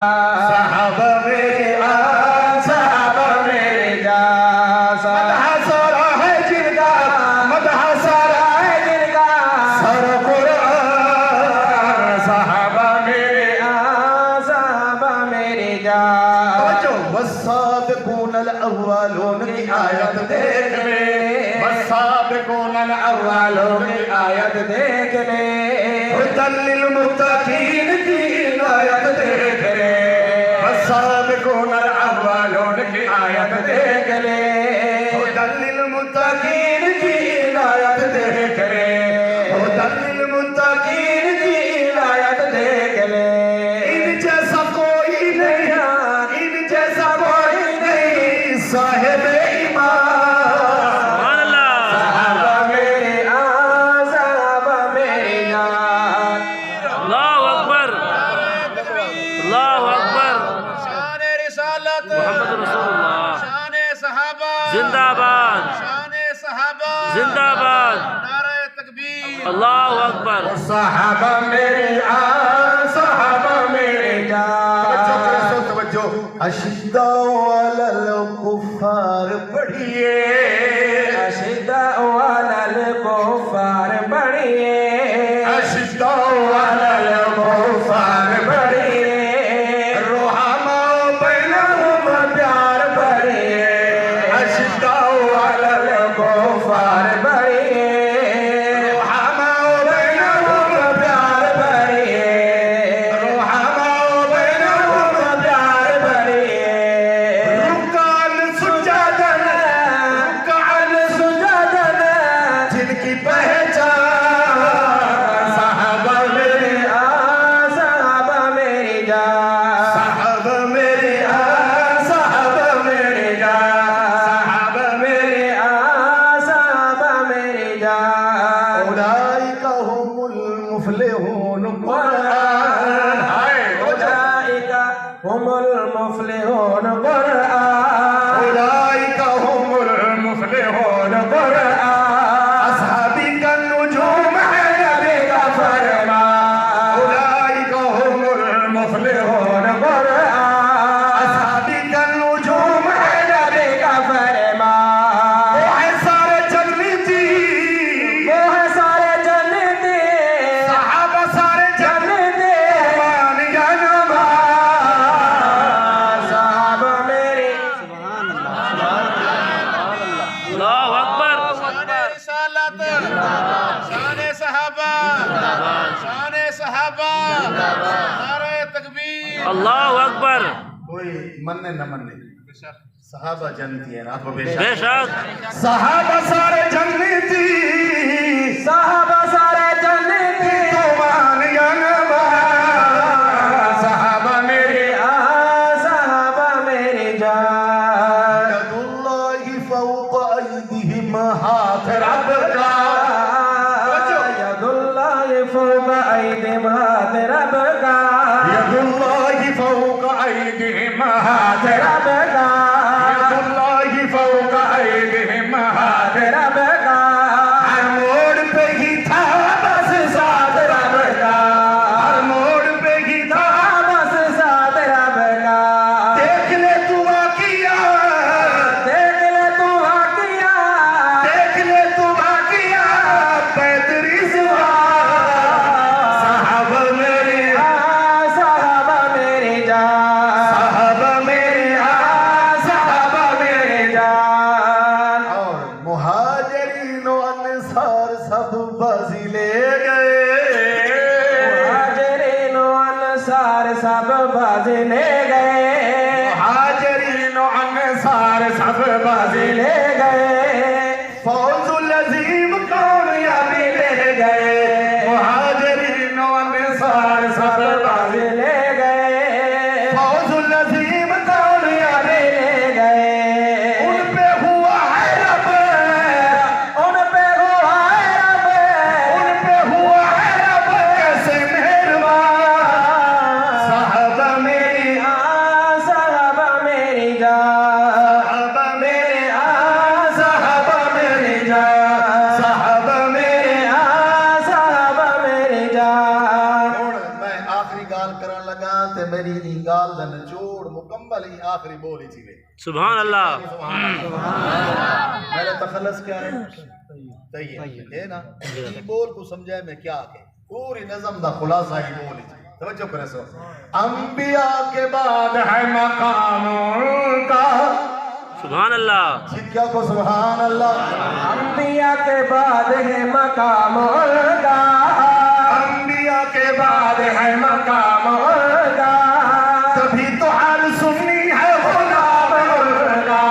साहब मेरे आन, साहब मेरे जान, मदह सारा है जिनका, मदह सारा है जिनका, सर कुरान। साहब मेरे आन, साहब मेरे जान। जो वस्साबिकून अल-अव्वलून की आयत देख ले, वस्साबिकून अल-अव्वलून की आयत देख ले, हुदल लिल मुत्तकीन की आयत देख ले, वस्साबिकून अल-अव्वलून की आयत देख ले, हुदल लिल मुत्तकीन की आयत देख ले, हुदल लिल मुत्तकीन की आयत देख ले। इन जैसा कोई नहीं, इन जैसा कोई नहीं साहिब ईमान। साहब मेरे आन, साहब मेरे जान। अल्लाहु अकबर, अल्लाहु अकबर। शान रिसालत, मोहम्मद रसूलुल्लाह शान सहाबा जिंदाबाद, शान सहाबा जिंदाबाद। नारे तकबीर। अल्लाहु अकबर। साहबा मेरे आन, साहबा मेरे जान। तवज्जो, अशिद्दा अलल कुफार पढ़िए, अशिद्दा अलल कुफार पढ़िए, अशिद्दा अलल कुफार पढ़िए, रुहमा बैनहुम प्यार पढ़िए, अशिद्दा अलल कुफार पढ़िए, रुहमा बैनहुम प्यार पढ़िए, रुहमा बैनहुम प्यार पढ़िए। रुकान सुजादन, रुकान सुजादन जिनकी पहचान। साहबा मेरे आन, साहबा मेरे जान, साहबा मेरे आन, साहबा मेरे जान, साहबा मेरे आन, साहबा मेरे जान। उलाइका हुमुल मुफलिहून कुरान, हाय उलाइका हुमुल मुफलिहून कुरान, उलाइका हुमुल मुफलिहून कुरान। अस्हाबी का नुजूम है नबी का फरमान, उलाइका हुमुल मुफलिहून कुरान। अस्हाबी का नुजूम है नबी का फरमान। वो है सारे जन्नती, वो है सारे जन्नती, सहाबा सारे जन्नती, मान या नमाज। साहबा मेरे अल्लाहु अकबर। शान रिसालत, शान सहाबा, शान सहाबा नारे तकबीर। अल्लाहु अकबर। कोई मन्ने न मन्ने, सहाबा जन्नती है, रात को बेशक बेशक सहाबा सारे जन्नती, सहाबा सारे जन्नती, तो मान या नमाज। सहाबा मेरे आन, सहाबा मेरे जान। यदुल्लाहि फौक़ अयदीहिम, हाथ रब का, यदुल्लाहि फौक़ अयदीहिम, हाथ रब का, यदुल्लाहि फौक़ अयदीहिम, हाथ रब का, यदुल्लाहि फौक़ अयदीहिम, हाथ रब का। हर मोड़ पे ही था बस साथ रब का, हर मोड़ पे ही था बस साथ रब का। देख ले तू वाक़िया, देख ले तू वाक़िया, देख ले तू वाक़िया, पैदरी साहब मेरे आन, साहब मेरे जान, साहब मेरे आन, साहब मेरे जान। और मुहाजिरीन और अंसार सब बाजी ले गए, मुहाजिरीन और अंसार सब बाजी ले गए, मुहाजिरीन और अंसार सब बाजी ले गए। फौजुल अजीम कामयाबी ले गए, मुहाजिरीन और अंसार सब बाजी ले गए, फौजुल अजीम कामयाबी ले गए। उन पे हुआ है रब, उन पे हुआ है रब, उन पे हुआ है रब कैसे मेहरबान। साहबा मेरी आन, साहबा मेरी जान, साहबा मेरे आन, बाद निचोड़ मुकम्मल ही आखिरी बोल ही थी सुभान अल्लाह। पहले तखल्लुस क्या है? तैयब है ना। ये बोल को समझाए मैं क्या के पूरी नज़म दा खुलासा ही बोल है। तवज्जो करे सो अंबिया के बाद है मकाम उनका। सुभान अल्लाह। क्या को सुभान अल्लाह। अंबिया के बाद है मकाम उनका, अंबिया के बाद है मकाम उनका, तभी तो हर सुन्नी है गुलाम उनका।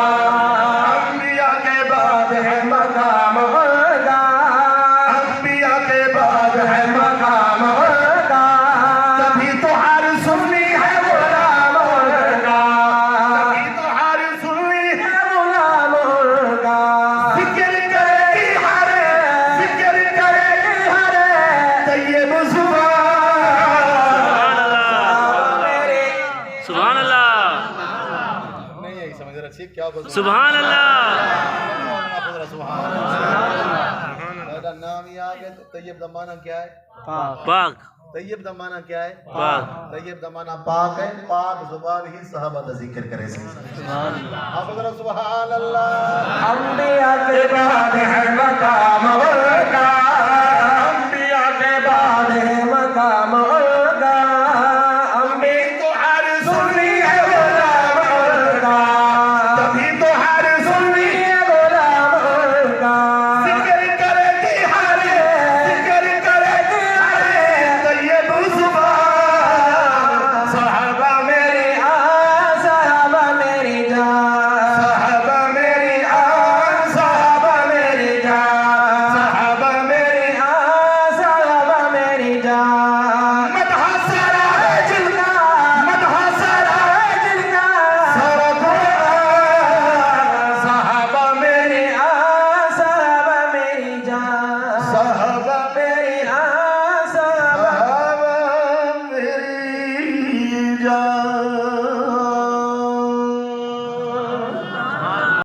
अंबिया के बाद है मकाम उनका, अंबिया के बाद है मकाम उनका, तभी तो हर सुन्नी है गुलाम उनका। तभी तो हर सुन्नी है गुलाम उनका। जिक्र करेगी हरे, जिक्र करेगी हरे तैयब सुभान अल्लाह। नहीं यही समझ रहा ठीक क्या बोल सुभान अल्लाह। मेरा नाम ही आ गया तो तैयब का माना क्या है? पाक। तैयब का माना क्या है? पाक। तैयब का माना पाक है। पाक जुबान ही सहाबा का जिक्र करे से। आप जरा सुभान अल्लाह। अंबिया के बाद है मकाम उनका,